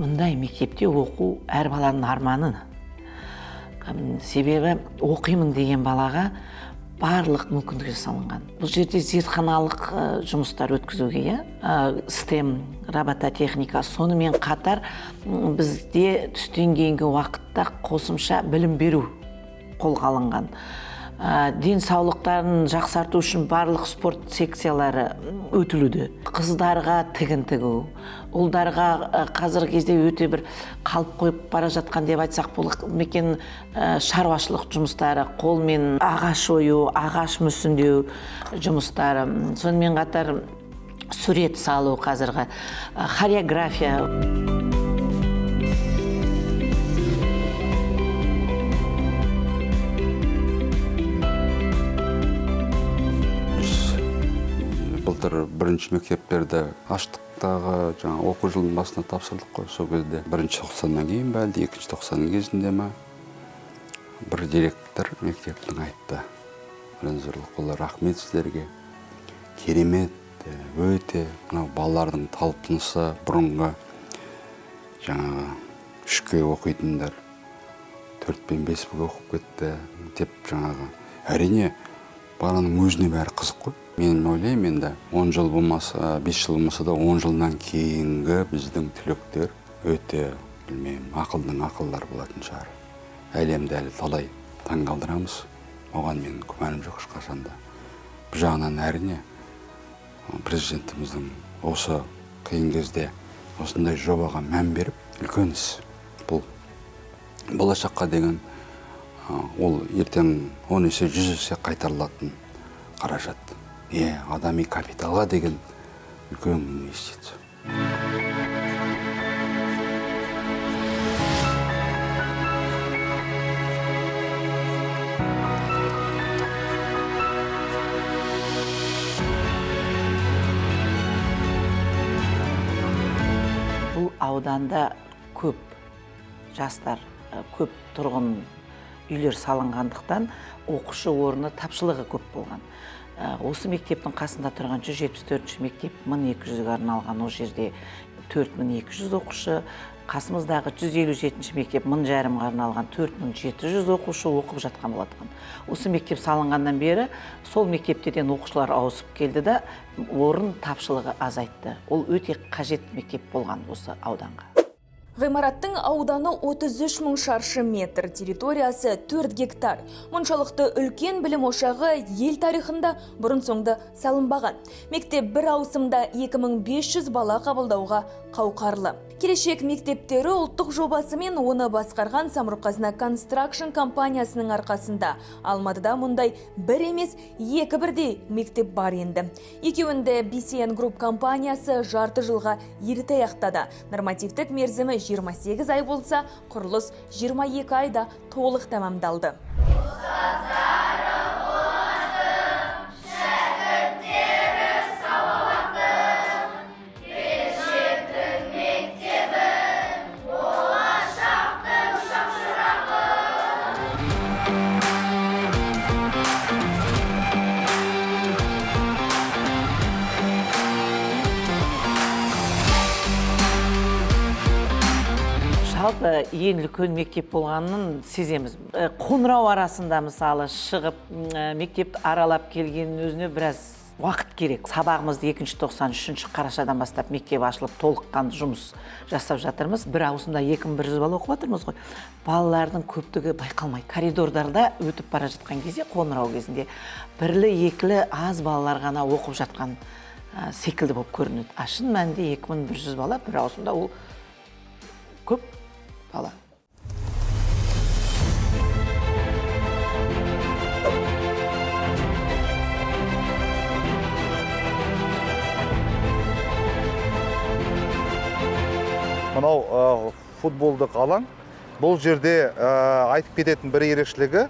Мұндай мектепте оқу әр баланың арманы. Себебі оқимын деген балаға барлық мүмкіндік жасалынған. Бұл жерде зертханалық жұмыстар өткізуге, STEM, робототехника, сонымен қатар бізде түстен кейінгі уақытта қосымша білім беру қолға алынған. Денсаулықтарын жақсарту үшін барлық спорт секциялары өтілуде. Қыздарға тігін тігу, ұлдарға қазіргі кезде өте бір қалып қойып бара жатқан деп айтсақ болады мекен шаруашылық жұмыстары, қолмен ағаш ою, ағаш мүсіндеу жұмыстары, сонымен қатар сурет салу қазіргі, хореография. Былтыр бірінші мектептерді аштықтағы оқу жылының басына тапсырдық қой. Сол кезде бірінші тоқсаннан кейін бе, әлде екінші тоқсанның кезінде ме бір директор мектептің айтты. Рензорлықұлы, рахмет сіздерге. Керемет, өте балалардың талпынысы бұрынғы жаңағы 3-ке оқитындар 4 пен 5 оқып кетті деп жаңағы. Әрине баланың өзіне бәрі қызық қой. Мен ойлаймын енді 10 жыл болмаса, 5 жыл болмаса да 10 жылдан кейінгі біздің түлектер өте, білмеймін, ақылдың ақылдар болатын шығар. Әлемді әлі талай таңғалдырамыз. Оған мен күмәнім жоқ ешқашанда. Бұл жағынан әрине президентіміздің осы қиын кезде осындай жобаға мән беріп, үлкен іс. Бұл болашаққа деген ол ертең 10 есе 100 есе қайтарылатын қаражат. Адами капиталға деген үлкен инвестиция. Бұл ауданда көп жастар, көп тұрғын үйлер салынғандықтан оқушы орны тапшылығы көп болған. Осы мектептің қасында тұрған 174-ші мектеп 1200-ге арналған, ол жерде 4200 оқушы, қасымыздағы 157-ші мектеп 1500-ға арналған 4700 оқушы оқып жатқан болатын. Осы мектеп салынғаннан бері сол мектептерден оқушылар ауысып келді да, орын тапшылығы азайтты. Ол өте қажет мектеп болған осы ауданға. Ғимараттың ауданы 33 мың шаршы метр, территориясы 4 гектар. Мұншалықты үлкен білім ошағы ел тарихында бұрын-соңды салынбаған. Мектеп бір ауысымда 2500 бала қабылдауға қауқарлы. Келешек мектептері ұлттық жобасы мен оны басқарған Самұрық-Қазына Construction компаниясының арқасында Алматыда мұндай бір емес, екі бірдей мектеп бар енді. Екеуінде BCN Group компаниясы жарты жылға ерте аяқтады. Нормативтік мерзімі 28 ай болса, құрылыс 22 айда толық тәмамдалды. Жалпы ең үлкен мектеп болғанын сеземіз. Қоңырау арасында мысалы шығып мектеп аралап келгеннің өзіне біраз уақыт керек. Сабағымызды 2-93 қарашадан бастап мектеп ашылып толыққанды жұмыс жасап жатырмыз. Бір ауысымда 2100 бала оқып жатырмыз ғой. Балалардың көптігі байқалмайды. Коридордарда өтіп бара жатқан кезде, қоңырау кезінде бірлі-екілі аз балалар ғана оқып жатқан секілді болып көрінеді. Шын мәнінде 2100 бала бір ауысымда ол көп бала. Мынау футболдық алаң. Бұл жерде айтып кететін бір ерекшелігі,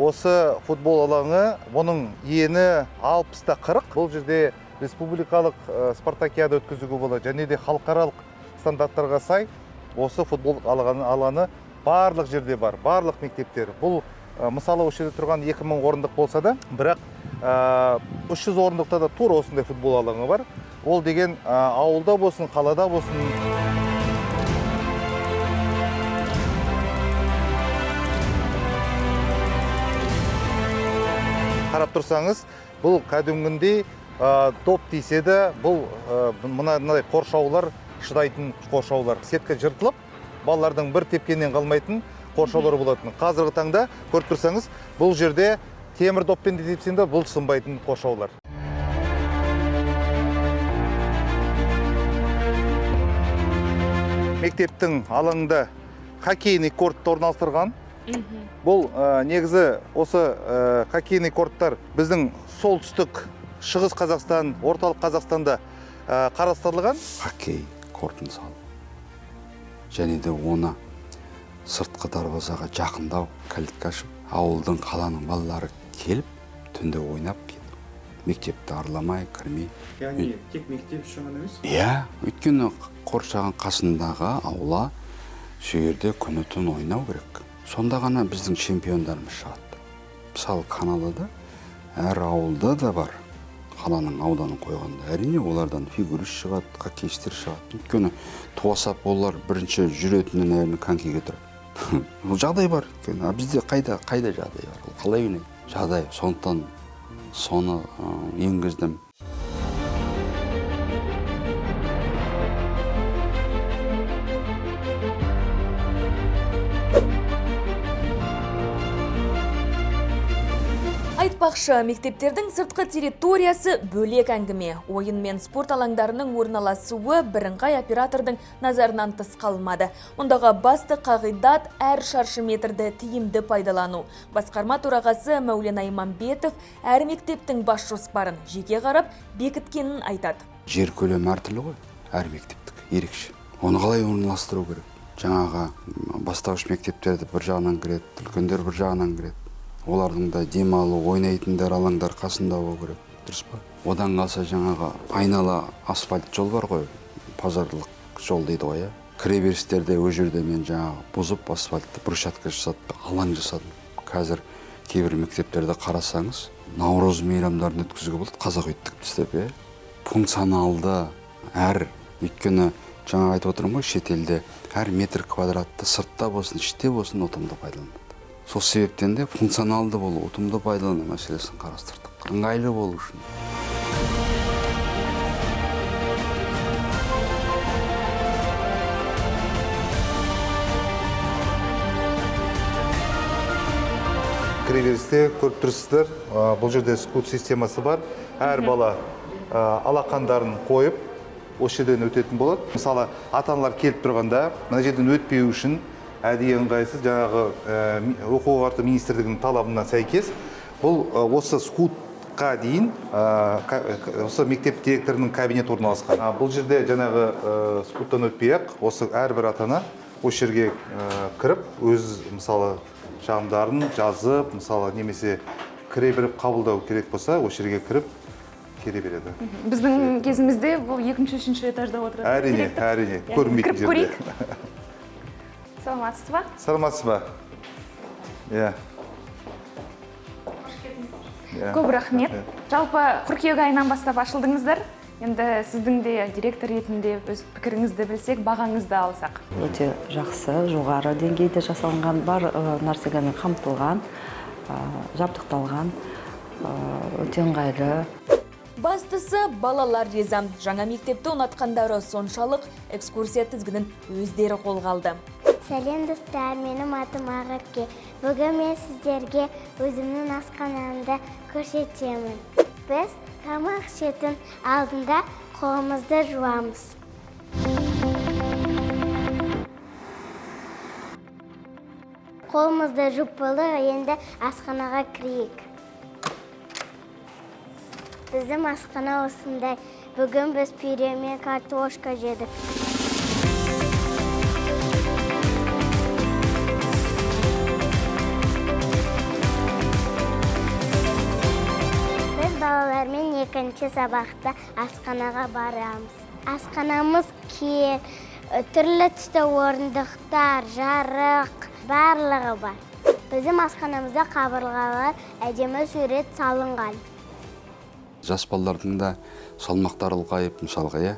осы футбол алаңы, оның ені 60-та 40. Бұл жерде республикалық спартакиада өткізуге болады, және де халықаралық стандарттарға сай осы футбол алаңы барлық жерде бар, барлық мектептер. Бұл мысалы осы жерде тұрған 2000 орындық болса да, бірақ 300 орындықта да тура осындай футбол алаңы бар. Ол деген ауылда болсын, қалада болсын. қарап тұрсаңыз, бұл кәдімгідей доп тисе де, бұл мынандай қоршаулар шыдайтын қоршаулар. Сетка жыртылып, балалардың бір тепкеннен қалмайтын қоршаулар болатын. Қазіргі таңда көріп тұрсаңыз, бұл жерде темір доппен де тепсең де бұл сынбайтын қоршаулар. Мектептің алаңында хоккейный кортты орналастырған. Бұл негізі осы хоккейный корттар біздің солтүстік шығыс Қазақстан, орталық Қазақстанда қарастырылған. Хоккей кортын салып, және де оны сыртқы дарбазаға жақындау, кілтке ашып, ауылдың, қаланың балалары келіп, түнде ойнап кетіп, мектепті арламай, кірмей. Яғни тек мектеп үшін ғана емес? Иә, өйткені қоршаған қасындағы аула жерде күні түн ойнау керек. Сонда ғана біздің чемпиондарымыз шығады. Мысалы, Канадада әр ауылда да бар, қаланың ауданын қойғанда. Әрине, олардан фигурист шығады, хоккейстер шығады. Өйткені туасап олар бірінші жүретінен әріні конькиге тұрады. Ол жағдай бар. А бізде қайда жағдай бар? Ол қалай ойнайды? Жағдай. Сондықтан соны енгіздім. Айтпақшы, мектептердің сыртқы территориясы бөлек әңгіме. Ойын мен спорт алаңдарының орналасуы бірыңғай оператордың назарынан тыс қалмады. Мұндағы басты қағидат әр шаршы метрді тиімді пайдалану. Басқарма төрағасы Мәулен Айманбетов әр мектептің бас жоспарын жеке қарап бекіткенін айтады. Жер көлемі әртүрлі ғой, әр мектептік ерекше. Оны қалай орналастыру керек? Жаңағы бастауыш мектептерді бір жағынан кіреді, үлкендер бір жағынан кіреді. Олардың да демалу, ойнайтындар алаңдар қасында болу керек, дұрыс па? Одан қалса жаңағы айнала асфальт жол бар ғой, пазарлық жол дейді ғой, кіреберістерде өз жерде мен жаңағы бұзып асфальтты брусчатка жасатып, алаң жасадым. Қазір кейбір мектептерде қарасаңыз, Наурыз мейрамдарын өткізуге болады, қазақ үй тігіп тастап, функционалды әр, өйткені жаңа айтып отырмын ғой, шетелде әр метр квадратты сыртта болсын, іште болсын ұтымды пайдаланады. Сол себептен де функционалды болу, ұтымды пайдалану мәселесін қарастырдық. Ыңғайлы болу үшін. Кіреберісте көріп тұрсыздар, бұл жерде скут системасы бар. Әр бала алақандарын қойып, осы жерден өтетін болады. Мысалы, ата-аналар келіп тұрғанда, мына жерден өтпеу үшін әдейі ыңғайсыз жаңағы оқу орта министрлігінің талабына сәйкес бұл осы скутқа дейін осы мектеп директорының кабинеті орналасқан. Бұл жерде жаңағы скуттан өтпей-ақ осы әрбір ата-ана осы жерге кіріп, өз мысалы шағымдарын жазып, мысалы немесе кіре беріп қабылдау керек болса, осы жерге кіріп келе береді. Біздің кезімізде бұл 2-3 этажда отырады. Әрине, көрінбейтін жерде. Саламатсыз ба? Саламатсыз ба? Иә. Көп рахмет. Жалпы қыркүйек айынан бастап ашылдыңыздар. Енді сіздің де директор ретінде өз пікіріңізді білсек, бағаңызды алсақ. Өте жақсы, жоғары деңгейде жасалынған, бар нәрсемен қамтылған, жабдықталған, өте ыңғайлы. Бастысы балалар риза. Жаңа мектепті ұнатқандары соншалық экскурсия тізгінін өздері қолға алды. Сәлем достар, менің атым Ақерке. Бүгін мен сіздерге өзімнің асханамды көрсетемін. Біз тамақ ішетін алдында қолымызды жуамыз. Қолымызды жуып болдық, енді асханаға кірейік. Біздің асхана осындай. Бүгін біз пюре мен картошка жедік. Балалармен екінші сабақта асханаға барамыз. Асханамыз кең, түрлі түсті орындықтар, жарық, барлығы бар. Біздің асханамызда қабырғалар әдемі сурет салынған. Жас балалардың да салмақтары ұлғайып, мысалға,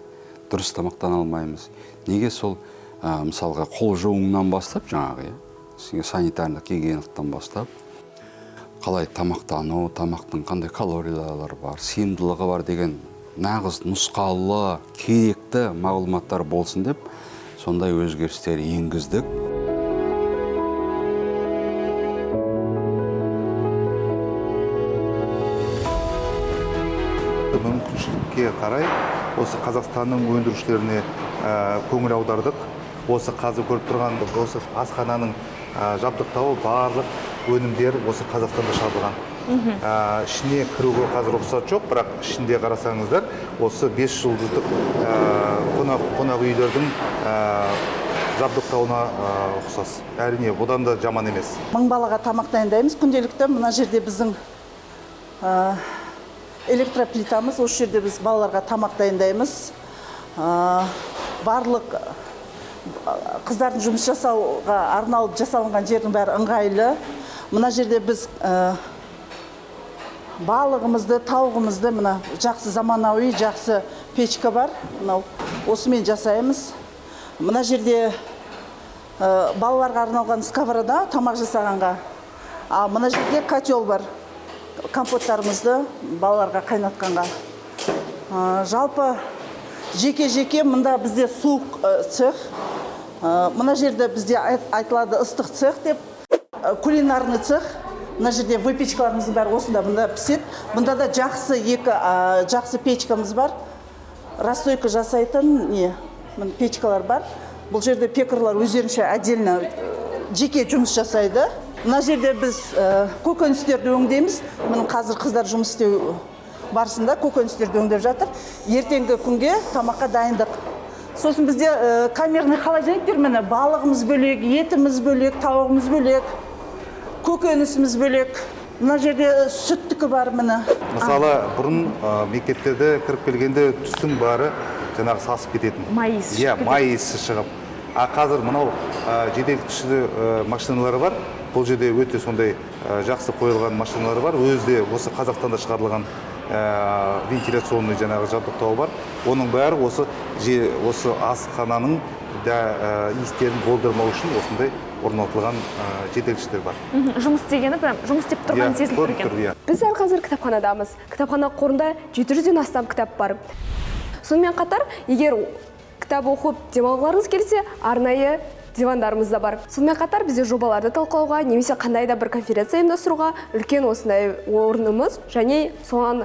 дұрыс тамақтана алмаймыз. Неге сол мысалға қол жуыңнан бастап жаңағы, санитарлық гигиеналық бастап қалай тамақтану, тамақтың қандай калориялары бар, сыйымдылығы бар деген нағыз нұсқаулы, керекті мағлұматтар болсын деп, сондай өзгерістер енгіздік. Мүмкіншілікке қарай осы Қазақстанның өндірушілеріне көңіл аудардық. Осы қазір көріп тұрған осы асхананың жабдықтауы барлық өнімдер осы Қазақстанда шығарылған. Ішіне кіруге қазір рұқсат жоқ, бірақ ішінде қарасаңыздар, осы 5 жұлдыздық қонақ үйлердің жабдықтауына ұқсас. Әрине, бұдан да жаман емес. 1000 балаға тамақ дайындаймыз. Күнделікті мына жерде біздің электроплитамыз, осы жерде біз балаларға тамақ дайындаймыз. Барлық қыздардың жұмыс жасауға арналып жасалынған жердің бәрі ыңғайлы. Мына жерде біз балығымызды, тауығымызды мына жақсы заманауи, жақсы печка бар. Мынау осымен жасаймыз. Мына жерде балаларға арналған сковорода тамақ жасағанға. Мына жерде котел бар. Компоттарымызды балаларға қайнатқанға. Жалпы жеке-жеке мында бізде суық цех. Мына жерде бізде айтылады ыстық цех деп. Кулинарный цех. Мына жерде выпечкаларымыздың бәрі осында мында піседі. Мында да жақсы печкамыз бар. Расстойка жасайтын печкалар бар. Бұл жерде пекарлар өздерінше отдельно жеке жұмыс жасайды. Мына жерде біз көкөністерді өңдейміз. Міне қазір қыздар жұмыс істеу барысында көкөністерді өңдеп жатыр. Ертеңгі күнге тамаққа дайындық. Сосын бізде камерный холодильниктер, міне балығымыз бөлек, етіміз бөлек, тауығымыз бөлек, көкөнісіміз бөлек. Мына жерде сүттікі бар міне. Мысалы, бұрын мектептерде кіріп келгенде түстің бары жаңағы сасып кететін. Майысы шығып. Қазір мынау жеделтіші машиналары бар. Бұл жерде өте сондай жақсы қойылған машиналары бар. Өзде осы Қазақстанда шығарылған вентиляционный жаңағы жабдықтауы бар. Оның бәрі осы асхананың иістерін болдырмау үшін осындай орнатылған жетекшілер бар. Жұмыс дегені жұмыс істеп тұрған сезіліп тұрған. Біз әр қазір кітапханадамыз. Кітапхана қорында 700-ден астам кітап бар. Сонымен қатар, егер кітап оқып демалғыларыңыз келсе, арнайы дивандарымыз да бар. Сонымен қатар бізде жобаларды талқылауға, немесе қандай да бір конференция ұйымдастыруға үлкен осындай орнымыз және соған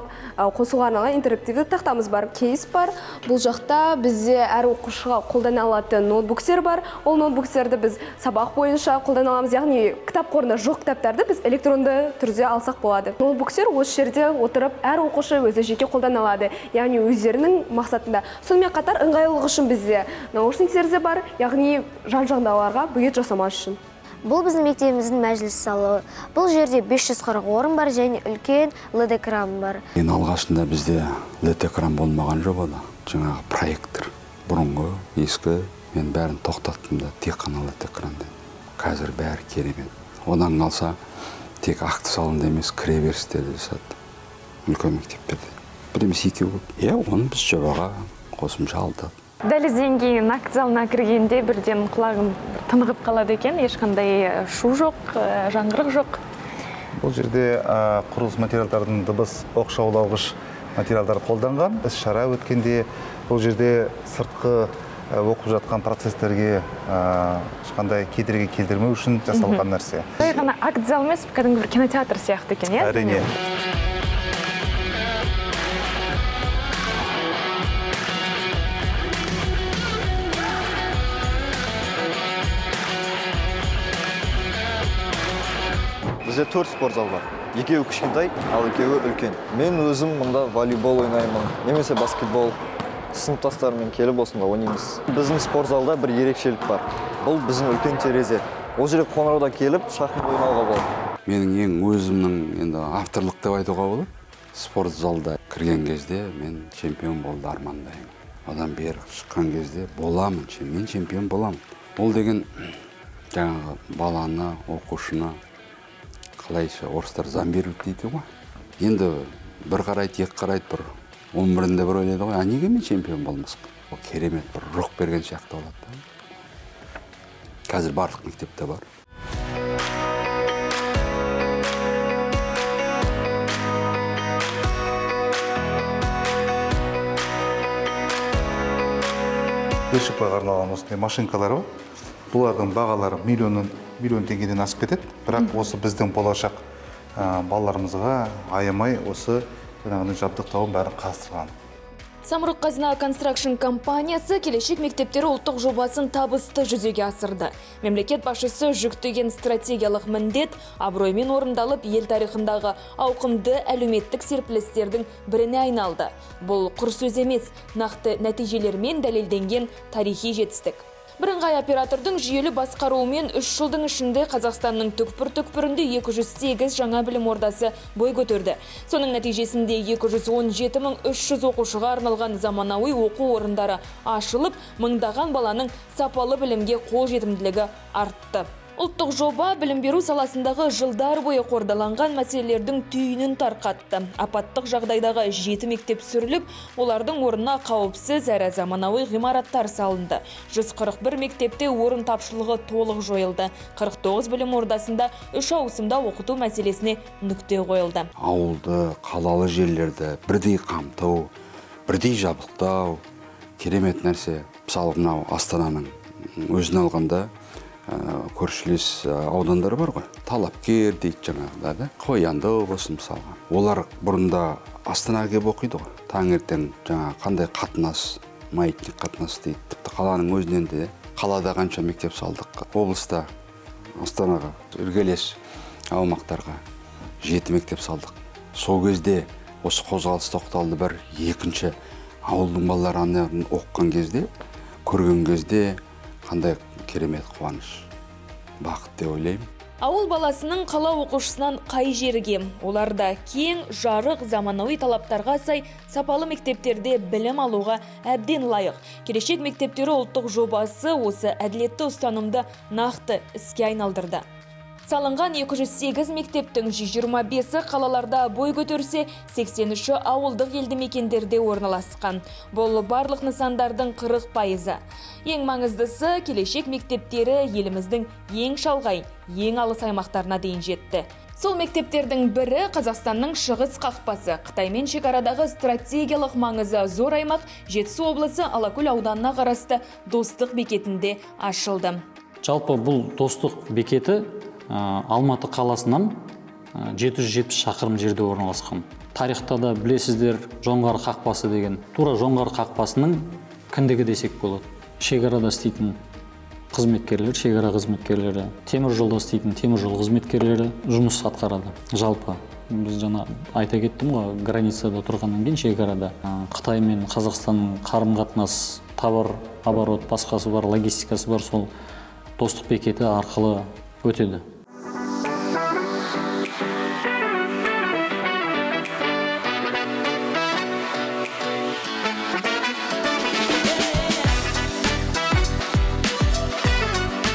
қосуға арналған интерактивті тақтамыз бар. Кейс бар. Бұл жақта бізде әр оқушыға қолдана алатын ноутбуктер бар. Ол ноутбуктерді біз сабақ бойынша қолдана аламыз. Яғни кітап қорында жоқ кітаптарды біз электронды түрде алсақ болады. Ноутбуктер осы жерде отырып әр оқушы өзі жеке қолдана алады. Яғни өздерінің мақсатында. Сонымен қатар ыңғайлылық үшін бізде наушниктер де бар. Яғни жан-жағындағыларға бөгет жасамас үшін. Бұл біздің мектебіміздің мәжіліс залы. Бұл жерде 540 орын бар және үлкен LED экран бар. Ең алғашында бізде LED экран болмаған жобада. Жаңағы проектор. Бұрынғы, ескі, мен бәрін тоқтаттым да, тек қана LED экран дедім. Қазір бәрі керемет. Одан қалса, тек акт залында емес, кіреберістерде жасады. Үлкен мектептерде. Бір емес екеу. Оны біз жобаға қосымша алдық. Дәлізден кейін акт залына кіргенде бірден құлағым тынығып қалады екен, ешқандай шу жоқ, жаңғырық жоқ. Бұл жерде құрылыс материалдардың дыбыс оқшаулағыш материалдар қолданған. Іс-шара өткенде бұл жерде сыртқы оқып жатқан процестерге ешқандай кедергі келтірмеу үшін жасалған нәрсе. Ғана акт зал емес, кәдімгі бір кинотеатр сияқты екен, иә? Әрине. Бізде 4 спорт зал бар. Екеуі кішкентай, ал екеуі үлкен. Мен өзім мұнда волейбол ойнаймын, немесе баскетбол. Сыныптастарымен келіп осында ойнаймыз. Біздің спорт залда бір ерекшелік бар. Бұл біздің үлкен терезе. Ол жерге қоңырауда келіп, шахмат ойнауға болады. Менің ең өзімнің енді авторлық деп айтуға болады. Спорт залда кірген кезде мен чемпион болды армандаймын. Одан бері шыққан кезде боламын, мен чемпион боламын. Ол деген жаңағы баланы, оқушыны қалайша орыстар зомбируют дейді ғой. Енді бір қарайды, екі қарайды, бір өмірінде бір ойлайды ғой, неге мен чемпион болмасқа? Ол керемет бір рух берген сияқты болады. Қазір барлық мектепте бар. БШП-ға арналған осындай машинкалар бар. Бұлардың бағалары миллион теңгеден асып кетеді. Бірақ осы біздің болашақ балаларымызға аямай осы жабдықтауын бәрін қарастырған. Самұрық Қазына Construction компаниясы келешек мектептері ұлттық жобасын табысты жүзеге асырды. Мемлекет басшысы жүктеген стратегиялық міндет абыроймен орындалып, ел тарихындағы ауқымды әлеуметтік серпілістердің біріне айналды. Бұл құр сөз емес, нақты нәтижелермен дәлелденген тарихи жетістік. Бірыңғай оператордың жүйелі басқаруымен 3 жылдың ішінде Қазақстанның түкпір-түкпірінде 208 жаңа білім ордасы бой көтерді. Соның нәтижесінде 217.300 оқушыға арналған заманауи оқу орындары ашылып, мыңдаған баланың сапалы білімге қол жетімділігі артты. Ұлттық жоба білім беру саласындағы жылдар бойы қордаланған мәселелердің түйінін тарқатты. Апаттық жағдайдағы 7 мектеп сүріліп, олардың орнына қауіпсіз әрі заманауи ғимараттар салынды. 141 мектепте орын тапшылығы толық жойылды. 49 білім ордасында 3 ауысымда оқыту мәселесіне нүкте қойылды. Ауылды, қалалы жерлерді бірдей қамту, бірдей жабдықтау керемет нәрсе. Мысалы, мынау Астананың өзін алғанда көршілес аудандары бар ғой. Талапкер дейді жаңағыда да. Қоянды болсын мысалға. Олар бұрында Астанаға келіп оқиды ғой. Таңертең жаңа қандай қатынас, маятник қатынас дейді. Тіпті қаланың өзінен де. Қалада қанша мектеп салдық. Облыста Астанаға іргелес аумақтарға 7 мектеп салдық. Сол кезде осы қозғалыс тоқталды бір екінші ауылдың балалары оқыған кезде, көрген кезде қандай керемет қуаныш, бақыт деп ойлаймын. Ауыл баласының қала оқушысынан қай жерге? Оларда кең, жарық, заманауи талаптарға сай сапалы мектептерде білім алуға әбден лайық. Келешек мектептері ұлттық жобасы осы әділетті ұстанымды нақты іске айналдырды. Салынған 208 мектептің 125-і қалаларда бой көтерсе, 83-і ауылдық елді мекендерде орналасқан. Бұл барлық нысандардың 40%. Ең маңыздысы, келешек мектептері еліміздің ең шалғай, ең алыс аймақтарына дейін жетті. Сол мектептердің бірі Қазақстанның шығыс қақпасы. Қытаймен шекарадағы стратегиялық маңызы зор аймақ Жетісу облысы Алакөл ауданына қарасты Достық бекетінде ашылды. Жалпы бұл Достық бекеті Алматы қаласынан 770 шақырым жерде орналасқан. Тарихта да білесіздер, Жоңғар қақпасы деген. Тура Жоңғар қақпасының кіндігі десек болады. Шекарада істейтін қызметкерлер, шекара қызметкерлері, темір жолда істейтін темір жол қызметкерлері жұмыс атқарады. Жалпы біз жаңа айта кеттім ғой, границада тұрғаннан кейін шекарада Қытай мен Қазақстанның қарым-қатынас, товар оборот, басқасы бар, логистикасы бар, сол Достық бекеті арқылы өтеді.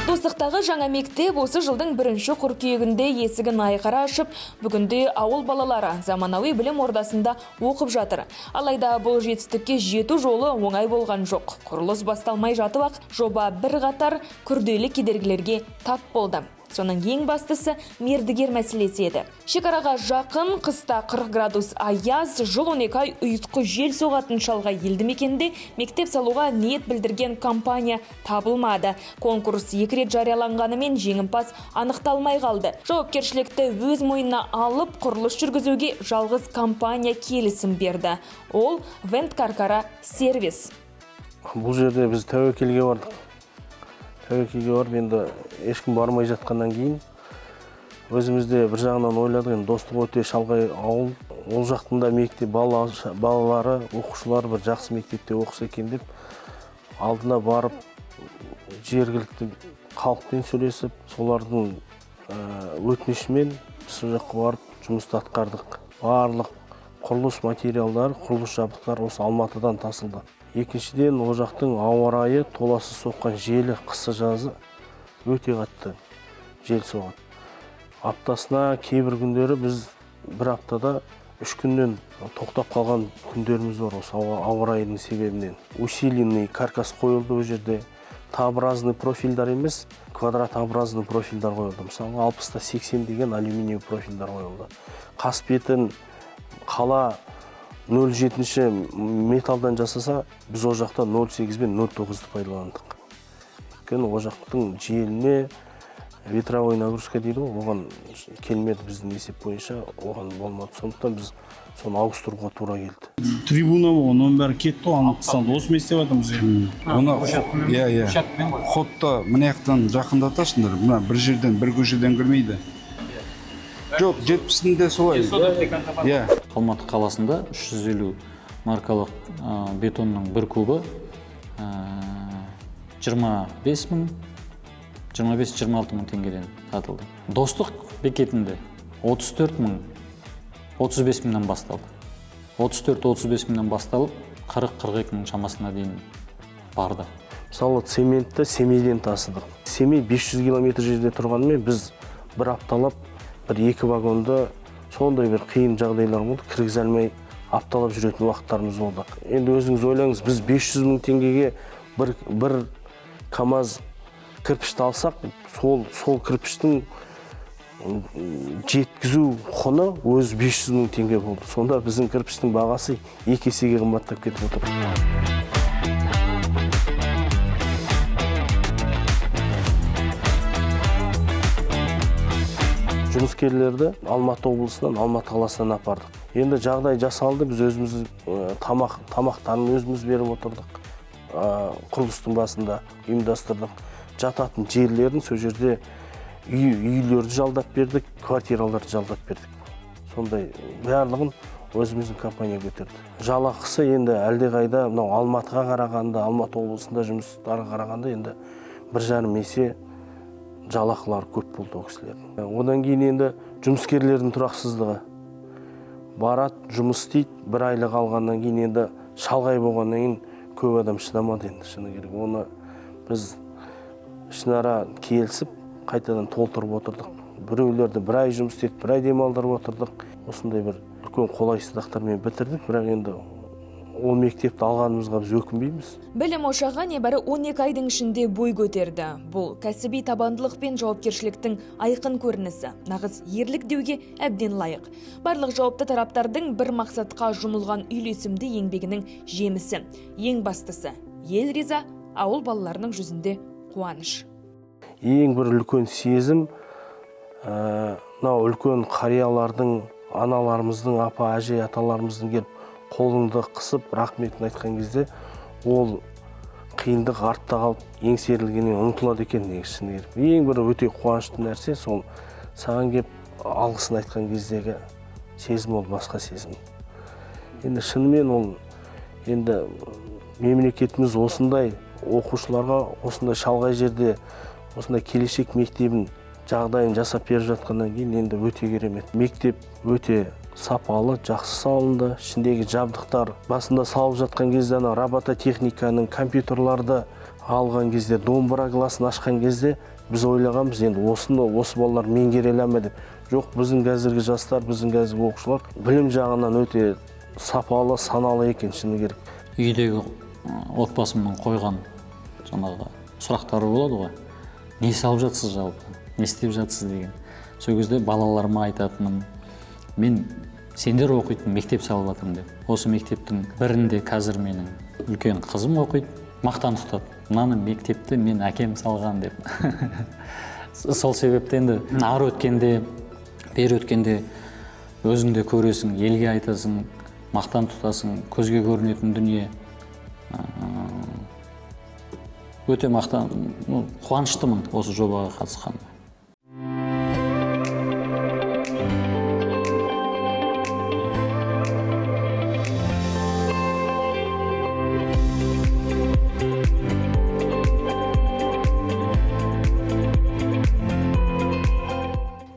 Достықтағы жаңа мектеп осы жылдың 1 қыркүйегінде есігін айқара ашып, бүгінде ауыл балалары заманауи білім ордасында оқып жатыр. Алайда бұл жетістікке жету жолы оңай болған жоқ. Құрылыс басталмай жатып ақ жоба бірқатар күрделі кедергілерге тап болды. Соның ең бастысы мердігер мәселесі еді. Шекараға жақын, қыста 40 градус аяз, жыл 12 ай ұйытқы жел соғатын шалғай елді мекенде мектеп салуға ниет білдірген компания табылмады. Конкурс 2 рет жарияланғанымен жеңімпаз анықталмай қалды. Жауапкершілікті өз мойнына алып, құрылыс жүргізуге жалғыз компания келісім берді. Ол Вент Каркара сервис. Бұл жерде біз тәуекелге бардық. Тәуекелге барып, енді ешкім бармай жатқаннан кейін өзімізде бір жағынан ойладық, Достық өте шалғай ауыл, ол жақтында мектеп балалары, оқушылар бір жақсы мектепте оқыса екен деп алдына барып жергілікті халықпен сөйлесіп, солардың өтінішімен сол жаққа барып жұмысты атқардық. Барлық құрылыс материалдары, құрылыс жабдықтары осы Алматыдан тасылды. Екіншіден, ол жақтың ауа райы толассыз соққан желі, қысы жазы өте қатты жел соғады. Аптасына кейбір күндері біз бір аптада 3 күннен тоқтап қалған күндеріміз бар осы ауа райының себебінен. Усиленный каркас қойылды ол жерде. Т-образный профильдар емес, квадратообразный профильдар қойылды. Мысалы 60-80 деген алюминий профильдар қойылды. Қасбетін қала 0,7-ші металдан жасаса, біз о жақта 0,8 бен 0,9-ді пайдаландық. Өйткені о жақтың желіне ветровой нагрузка дейді ғой, оған келмеді біздің есеп бойынша, оған болмады. Сондықтан біз соны ауыстыруға тура келді. Трибуна оның бәрі кетті, анықтысанды. Осы ме істеп жатырмыз? Ходты мына жақтан жақындатасыңдар, мына бір жерден, бір көшеден кірмейді. Жоқ, 70-інде солай. Алматы қаласында 350 маркалық бетонның бір кубы 25-26 мың теңгеден сатылды. Достық бекетінде 35 мыңнан басталды. 34-35 мыңнан басталып 40-42 мың шамасына дейін барды. Мысалы, цементті Семейден тасыдық. Семей 500 километр жерде тұрғанымен біз бір апталап, бір-екі вагонды сондай бір қиын жағдайлар болды, кіргізе алмай апталап жүретін уақыттарымыз болды. Енді өзіңіз ойлаңыз, біз 500 мың теңгеге бір КАМАЗ кірпішті алсақ, сол кірпіштің жеткізу құны өз 500 мың теңге болды. Сонда біздің кірпіштің бағасы 2 есеге қымбаттап кетіп отыр. Жұмыскерлерді Алматы облысынан, Алматы қаласынан апардық. Енді жағдай жасалды, біз өзіміз тамақтарын өзіміз беріп отырдық. Құрылыстың басында ұйымдастырдық. Жататын жерлерін сол жерде үйлерді жалдап бердік, квартираларды жалдап бердік. Сондай барлығын өзіміздің компания көтерді. Жалақысы енді әлдеқайда Алматыға қарағанда, Алматы облысында жұмыстарға қарағанда енді 1,5 есе жалақылар көп болды ол кісілердің. Одан кейін енді жұмыскерлердің тұрақсыздығы. Барат, жұмыс істейді, бір айлық алғаннан кейін енді шалғай болғаннан кейін көп адам шыдамады енді шыны керек. Оны біз ішінара келісіп, қайтадан толтырып отырдық. Біреулерді бір ай жұмыс істетіп, бір ай демалдырып отырдық. Осындай бір үлкен қолайсыздықтармен бітірдік, бірақ енді ол мектепті алғанымызға біз өкінбейміз. Білім ошағы небәрі 12 айдың ішінде бой көтерді. Бұл кәсіби табандылық пен жауапкершіліктің айқын көрінісі. Нағыз ерлік деуге әбден лайық. Барлық жауапты тараптардың бір мақсатқа жұмылған үйлесімді еңбегінің жемісі. Ең бастысы, ел риза, ауыл балаларының жүзінде қуаныш. Ең бір үлкен сезім, үлкен қариялардың, аналарымыздың, апа, әже, аталарымыздың келіп қолыңды қысып, рахметін айтқан кезде, ол қиындық артта қалып, еңсерілгеннен ұмытылады екен негізі. Ең бір өте қуанышты нәрсе, сол саған келіп алғысын айтқан кездегі сезім, ол басқа сезім. Енді шынымен ол, енді мемлекетіміз осындай оқушыларға, осындай шалғай жерде, осындай келешек мектебін жағдайын жасап беріп жатқаннан кейін енді өте керемет. Мектеп өте сапалы, жақсы салынды. Ішіндегі жабдықтар басында салып жатқан кезде робототехниканың, компьютерларды алған кезде, домбыра класын ашқан кезде біз ойлағанбыз, енді осы балалар меңгере ала ма деп. Жоқ, біздің қазіргі жастар, біздің қазіргі оқушылар білім жағынан өте сапалы, саналы екен шыны керек. Үйдегі отбасымның қойған жаңағы сұрақтары болады ғой. Не салып жатсыз жалпы? Не істеп жатсыз деген. Сол кезде балаларыма айтатыным, мен сендер оқитын мектеп салып жатырмын деп. Осы мектептің бірінде қазір менің үлкен қызым оқиды, мақтан тұтады. Мынаны мектепті мен әкем салған деп. Сол себепті енді ары өткенде, бері өткенде өзіңде көресің, елге айтасың, мақтан тұтасың, көзге көрінетін дүние. Өте қуаныштымын осы жобаға қатысқанымда.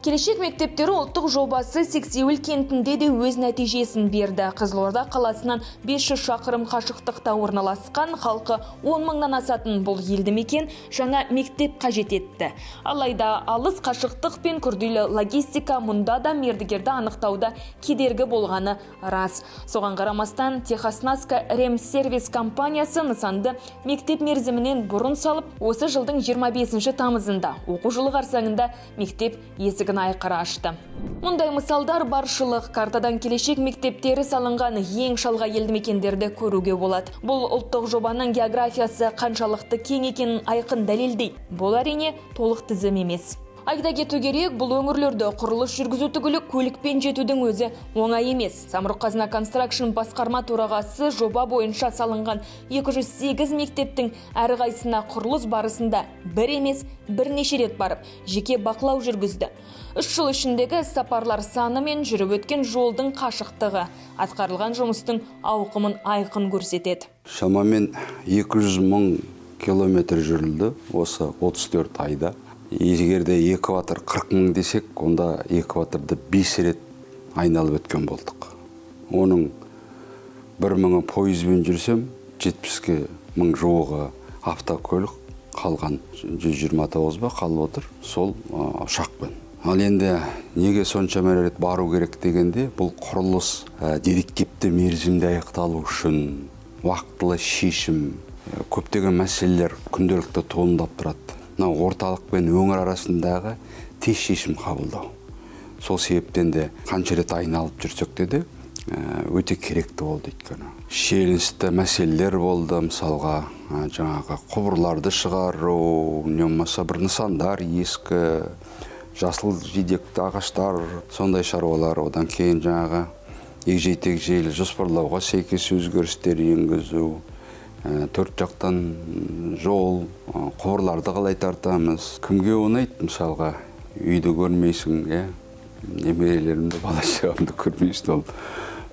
Келешек мектептері ұлттық жобасы Сексеуіл кентінде де өз нәтижесін берді. Қызылорда қаласынан 500 шақырым қашықтықта орналасқан, халқы 10 мыңнан асатын бұл елді мекен жаңа мектеп қажет етті. Алайда алыс қашықтық пен күрделі логистика мұнда да мердігерді анықтауда кедергі болғаны рас. Соған қарамастан Техаснаска Ремсервис компаниясы нысанды мектеп мерзімінен бұрын салып, осы жылдың 25 тамызында оқу жылы қарсаңында мектеп есігін айқара ашты. Мұндай мысалдар баршылық. Картадан келешек мектептері салынған ең шалғай елді мекендерді көруге болады. Бұл ұлттық жобаның географиясы қаншалықты кең екенін айқын дәлелдейді. Бұл әрине толық тізім емес. Айта кету керек, бұл өңірлерді құрылыс жүргізу түгілі көлікпен жетудің өзі оңай емес. Самұрық-қазына Construction басқарма төрағасы жоба бойынша салынған 208 мектептің әрқайсысына құрылыс барысында бір емес, бірнеше рет барып, жеке бақылау жүргізді. 3 жыл ішіндегі сапарлар саны мен жүріп өткен жолдың қашықтығы атқарылған жұмыстың ауқымын айқын көрсетеді. Шамамен 200 мың километр жүрілді осы 34 айда. Егерде экватор 40 мың десек, онда экваторды 5 рет айналып өткен болдық. Оның 1 мыңы пойызбен жүрсем, 70 мың жуығы автокөлік, қалған 129 ба қалып отыр, сол ұшақпен. Ал енді неге соншама рет бару керек дегенде, бұл құрылыс директивті мерзімде аяқталу үшін уақытылы шешім, көптеген мәселелер күнделікті туындап тұрады. Орталық пен өңір арасындағы тез шешім қабылдау. Сол себептен де қанша рет айналып жүрсек де өте керекті болды өйткені. Шиеленісті мәселелер болды, мысалға жаңағы құбырларды шығару, не болмаса бір нысандар ескі, жасыл жидекті ағаштар, сондай шаруалар. Одан кейін жаңағы егжей-тегжейлі жоспарлауға сәйкес өзгерістер енгізу, 4 жақтан жол, құбырларды қалай тартамыз. Кімге ұнайды, мысалға, үйді көрмейсің, немерелерімді, бала-шағамды көрмейсің.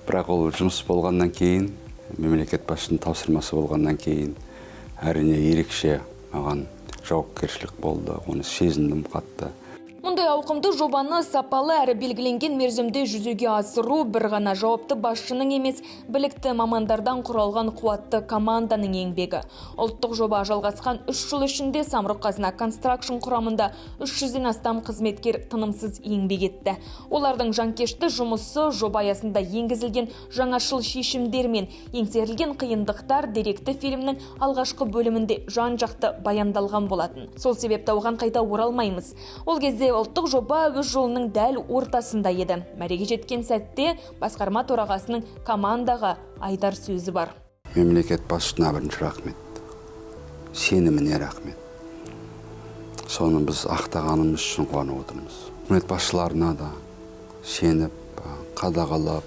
Бірақ ол жұмыс болғаннан кейін, мемлекет басшының тапсырмасы болғаннан кейін, әрине ерекше маған жауапкершілік болды, оны сезіндім қатты. Мұндай ауқымды жобаны сапалы әрі белгіленген мерзімде жүзеге асыру бір ғана жауапты басшының емес, білікті мамандардан құралған қуатты команданың еңбегі. Ұлттық жоба жалғасқан 3 жыл ішінде Самұрық-қазына Construction құрамында 300-ден астам қызметкер тынымсыз еңбек етті. Олардың жанкешті жұмысы жоба аясында енгізілген жаңашыл шешімдер мен еңсерілген қиындықтар деректі фильмнің алғашқы бөлімінде жан-жақты баяндалған болатын. Сол себепті оған қайта оралмаймыз. Ол кезде ұлттық жоба өз жолының дәл ортасында еді. Мәреге жеткен сәтте басқарма төрағасының командаға айтар сөзі бар. Мемлекет басшысына бірінші рахмет. Сеніміне рахмет. Соны біз ақтағанымыз үшін қуанып отырмыз. Үкімет басшыларына да сеніп, қадағалап,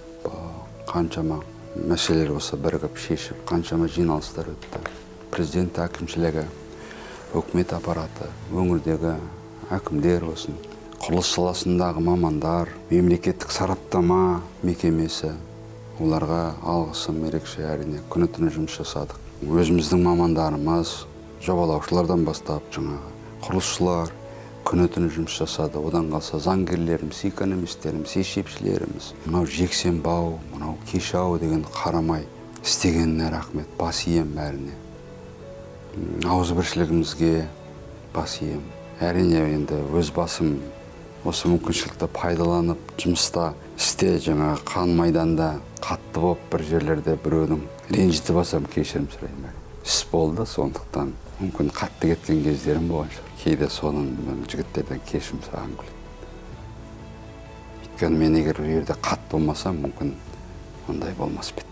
қаншама мәселелер осы бірігіп шешіп, қаншама жиналыстар өтті. Президент әкімшілігі, үкімет аппараты, өңірдегі әкімдер болсын, құрылыс саласындағы мамандар, мемлекеттік сараптама мекемесі, оларға алғысым ерекше, әрине күні-түні жұмыс жасадық. Өзіміздің мамандарымыз, жобалаушылардан бастап жаңағы құрылысшылар күні-түні жұмыс жасады. Одан қалса заңгерлеріміз, экономистеріміз, есепшілеріміз, мынау жексенбау, мынау кешау деген қарамай істегеніне рахмет, бас ием бәріне. Ауызбіршілігімізге бас ием. Әрине енді өз басым осы мүмкіншілікті пайдаланып, жұмыста, істе жаңағы қан майданда қатты болып бір жерлерде біреудің ренжітіп алсам кешірім сұраймын. Іс болды, сондықтан мүмкін қатты кеткен кездерім болған шығар. Кейде соның жігіттерден кешірім сұрағым келеді. Өйткені мен егер бір жерде қатты болмасам, мүмкін ондай болмас еді.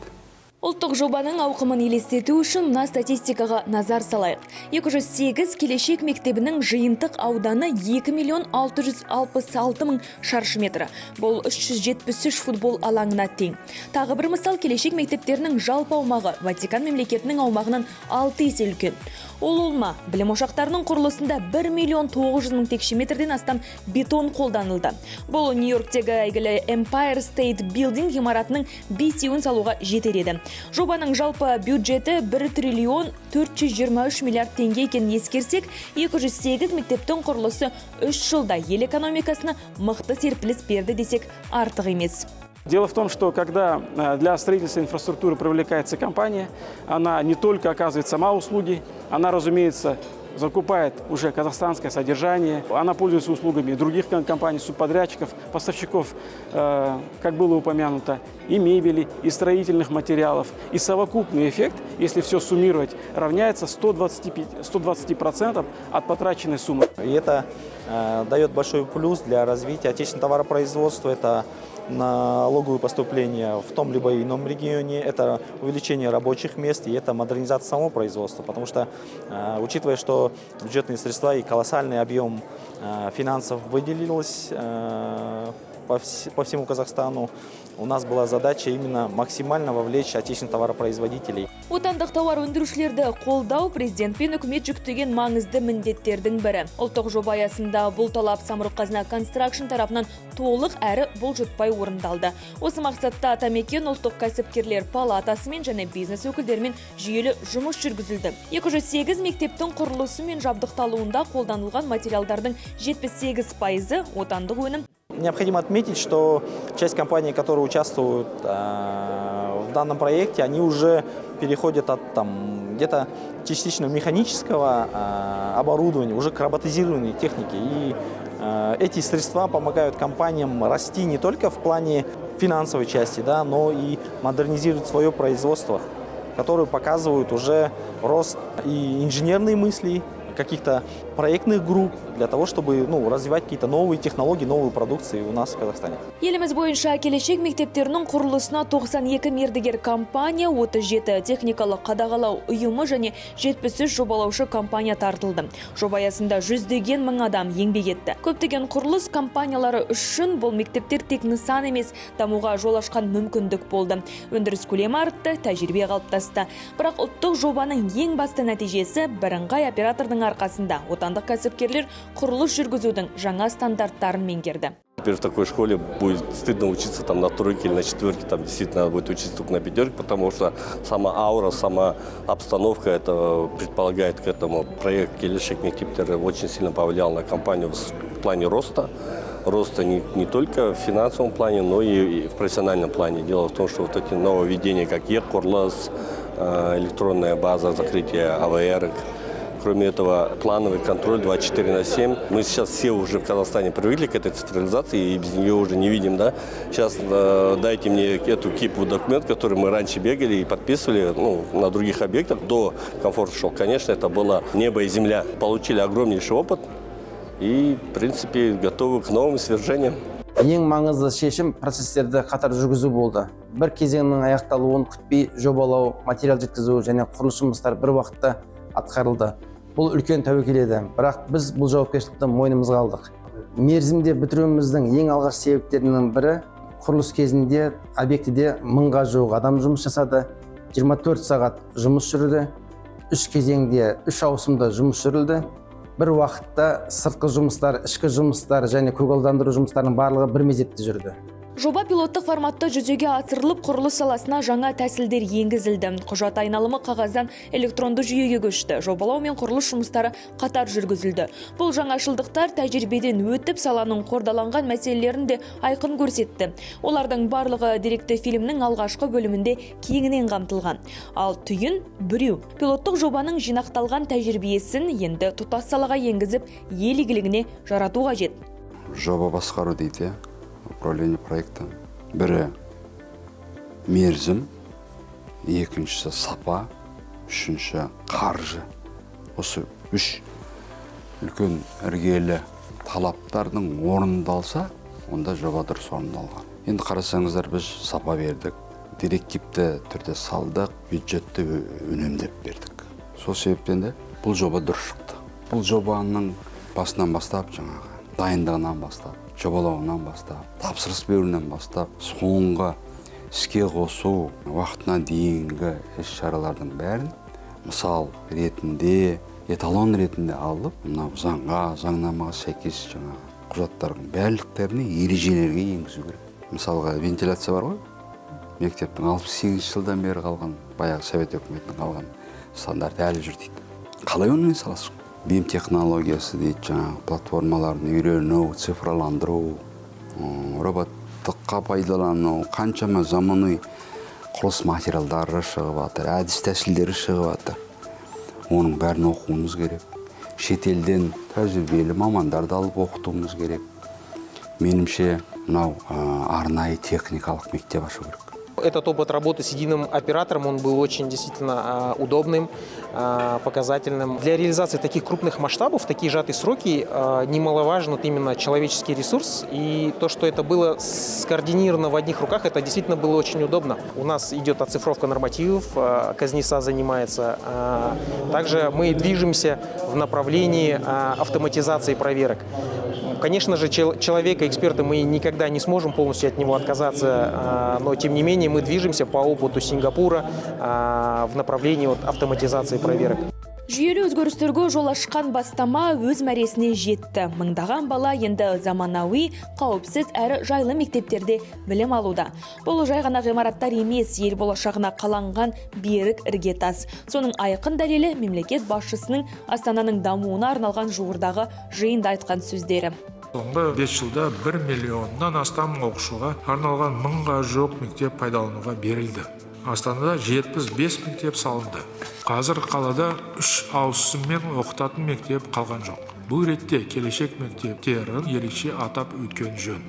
Ұлттық жобаның ауқымын елестету үшін мына статистикаға назар салайық. 208 келешек мектебінің жиынтық ауданы 2,666,000 шаршы метр. Бұл 373 футбол алаңына тең. Тағы бір мысал, келешек мектептерінің жалпы аумағы Ватикан мемлекетінің аумағынан 6 есе үлкен. Ол олма, білім ошақтарының құрылысында 1,900,000 текше метрден астам бетон қолданылды. Бұл Нью-Йорктегі әйгілі Empire State Building ғимаратының 5-еуін салуға жетер еді. Жобаның жалпы бюджеті 1,423 миллиард теңге екенін ескерсек, 208 мектептің құрылысы 3 жылда ел экономикасына мықты серпіліс берді десек артық емес. Дело в том, что когда для строительства инфраструктуры привлекается компания, она не только оказывает сама услуги, она, разумеется, закупает уже казахстанское содержание, она пользуется услугами других компаний, субподрядчиков, поставщиков, как было упомянуто, и мебели, и строительных материалов. И совокупный эффект, если все суммировать, равняется 120% от потраченной суммы. И это дает большой плюс для развития отечественного товаропроизводства. Это налоговые поступления в том либо ином регионе, это увеличение рабочих мест и это модернизация самого производства. Потому что, учитывая, что бюджетные средства и колоссальный объем финансов выделилось по всему Казахстану, у нас была задача именно максимально вовлечь отечественных товаропроизводителей. Отандық тауар өндірушілерді қолдау президент пен үкімет жүктеген маңызды міндеттердің бірі. Ұлттық жоба аясында бұл талап Самұрық-Қазына Construction тарапынан толық әрі бұлжытпай орындалды. Осы мақсатта Атамекен ұлттық кәсіпкерлер палатасымен және бизнес өкілдерімен жүйелі жұмыс жүргізілді. 208 мектептің құрылысы мен жабдықталуында қолданылған материалдардың 78% отандық өнім. Необходимо отметить, что часть компаний, которые участвуют в данном проекте, они уже переходят от где-то частично механического оборудования уже к роботизированной технике. И эти средства помогают компаниям расти не только в плане финансовой части, да, но и модернизировать свое производство, которые показывают уже рост и инженерной мысли, каких-то проектных групп для того, чтобы развивать какие-то новые технологии, новые продукции у нас в Казахстане. Еліміз бойынша келешек мектептерінің құрылысына 92 мердігер компания, 37 техникалық қадағалау ұйымы және 73 жобалаушы компания тартылды. Жоба аясында жүздеген мың адам еңбек етті. Көптеген құрылыс компаниялары үшін бұл мектептер тек нысан емес, дамуға жол ашқан мүмкіндік болды. Өндіріс көлемі артты, тәжірибе қалыптасты. Бірақ ұлттық жобаның ең басты нәтижесі бірыңғай оператордың арқасында отандық кәсіпкерлер құрылыс жүргізудің жаңа стандарттарын меңгерді. Теперь в такой школе будет стыдно учиться на тройке или на четверке, там действительно надо будет учиться только на пятерке, потому что сама аура, сама обстановка это предполагает к этому. Проект «Келешек мектептер» очень сильно повлиял на компанию в плане роста. Роста не только в финансовом плане, но и в профессиональном плане. Дело в том, что вот эти нововведения, как Е-Курлас, электронная база закрытия АВР, кроме этого, плановый контроль 24/7. Мы сейчас все уже в Казахстане привыкли к этой цифровизации и без нее уже не видим. Да? Сейчас дайте мне эту кипу документов, которые мы раньше бегали и подписывали на других объектах до комфорта шел. Конечно, это было небо и земля. Получили огромнейший опыт и, в принципе, готовы к новым свержениям. Ең маңызды шешім процесстерді қатар жүргізу болды. Бір кезеңнің аяқталуын күтпей жобалау, материал жеткізу және құрылыс жұмыстары бір уақытта атқарылды. Бұл үлкен тәуекел еді, бірақ біз бұл жауапкершілікті мойнымызға алдық. Мерзімде бітіруіміздің ең алғаш себептерінің бірі құрылыс кезінде объектіде 1000-ға жуық адам жұмыс жасады, 24 сағат жұмыс жүрді, 3 кезеңде 3 ауысымда жұмыс жүрілді. Бір уақытта сыртқы жұмыстар, ішкі жұмыстар және көгалдандыру жұмыстарының барлығы бір мезетте жүрді. Жоба пилоттық форматта жүзеге асырылып, құрылыс саласына жаңа тәсілдер енгізілді. Құжат айналымы қағаздан электронды жүйеге көшті. Жобалау мен құрылыс жұмыстары қатар жүргізілді. Бұл жаңашылдықтар тәжірибеден өтіп, саланың қордаланған мәселелерін де айқын көрсетті. Олардың барлығы деректі фильмнің алғашқы бөлімінде кеңінен қамтылған. Ал түйін біреу. Пилоттық жобаның жинақталған тәжірибесін енді тұтас салаға енгізіп, ел игілігіне жарату қажет. Жоба басқару дейді, управление проектом. Бірі мерзім, екіншісі сапа, үшінші қаржы. Осы үш үлкен іргелі талаптардың орындалса, онда жоба дұрыс орындалған. Енді қарасаңыздар, біз сапа бердік, директивті түрде салдық, бюджетті үнемдеп бердік. Сол себептен де бұл жоба дұрыс шықты. Бұл жобаның басынан бастап, дайындығынан бастап, жобалауынан бастап, тапсырыс беруінен бастап, соңғы іске қосу уақытына дейінгі іс-шаралардың бәрін мысал ретінде, эталон ретінде алып, мынау заңнамаға сәйкес құжаттардың барлықтарына ережелерге енгізу керек. Мысалға вентиляция бар ғой, мектептің 68 жылдан бері қалған, баяғы Совет өкіметінің қалған стандарты әлі жүр дейді. Қалай оны саласың? BIM технологиясы дейді, платформаларын үйрену, цифрландыру, роботтыққа пайдалану, қаншама заманауи құрылыс материалдары шығып жатыр, әдіс тәсілдері шығып жатыр. Оның бәрін оқуымыз керек. шетелден тәжірибелі мамандарды алып оқытуымыз керек. Менімше мынау арнайы техникалық мектеп ашу керек. Этот опыт работы с единым оператором, он был очень действительно удобным, показательным. Для реализации таких крупных масштабов, в такие сжатые сроки, немаловажен вот именно человеческий ресурс. И то, что это было скоординировано в одних руках, это действительно было очень удобно. У нас идет оцифровка нормативов, Казниса занимается. Также мы движемся в направлении автоматизации проверок. Конечно же, человека, эксперта, мы никогда не сможем полностью от него отказаться, но тем не менее мы движемся по опыту Сингапура в направлении автоматизации проверок. Жүйелі өзгерістерге жол ашқан бастама өз мәресіне жетті. Мыңдаған бала енді заманауи, қауіпсіз әрі жайлы мектептерде білім алуда. Бұл жай ғана ғимараттар емес, ел болашағына қаланған берік іргетас. Соның айқын дәлелі мемлекет басшысының Астананың дамуына арналған жуырдағы жиында айтқан сөздері. Соңғы 5 жылда 1 миллионнан астам оқушыға арналған 1000-ға жоқ мектеп пайдалануға берілді. Астанада 75 мектеп салынды. Қазір қалада 3 ауысыммен оқытатын мектеп қалған жоқ. Бұл ретте келешек мектептерін ерекше атап өткен жөн.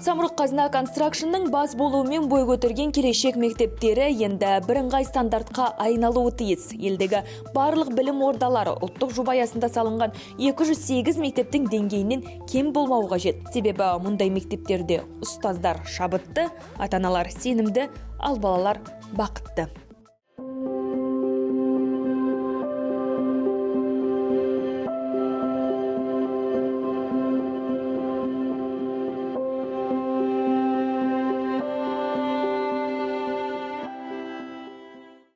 Самұрық қазына констракшнның баз болуымен бой көтерген келешек мектептері енді бірыңғай стандартқа айналуы тиіс. Елдегі барлық білім ордалары ұлттық жоба аясында салынған 208 мектептің деңгейінен кем болмауы қажет. Себебі мұндай мектептерде ұстаздар шабытты, ата-аналар сенімді, ал балалар бақытты.